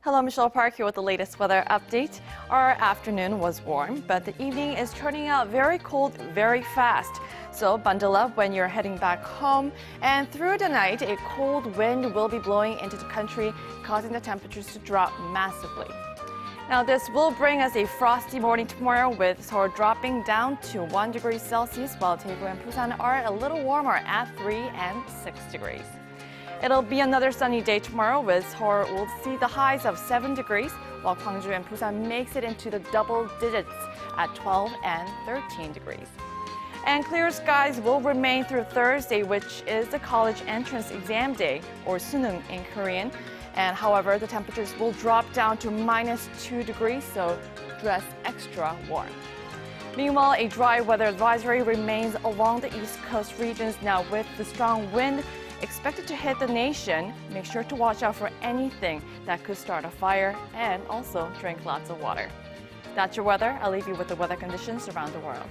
Hello, Michelle Park here with the latest weather update. Our afternoon was warm, but the evening is turning out very cold very fast. So bundle up when you're heading back home. And through the night, a cold wind will be blowing into the country, causing the temperatures to drop massively. Now, this will bring us a frosty morning tomorrow, with Seoul dropping down to 1 degree Celsius, while Daegu and Busan are a little warmer at 3 and 6 degrees. It'll be another sunny day tomorrow, with Seoul will see the highs of 7 degrees, while Gwangju and Busan makes it into the double digits at 12 and 13 degrees. And clear skies will remain through Thursday, which is the college entrance exam day, or Suneung in Korean. And however, the temperatures will drop down to -2 degrees, so dress extra warm. Meanwhile, a dry weather advisory remains along the East Coast regions. Now, with the strong wind expected to hit the nation, make sure to watch out for anything that could start a fire, and also drink lots of water. That's your weather. I'll leave you with the weather conditions around the world.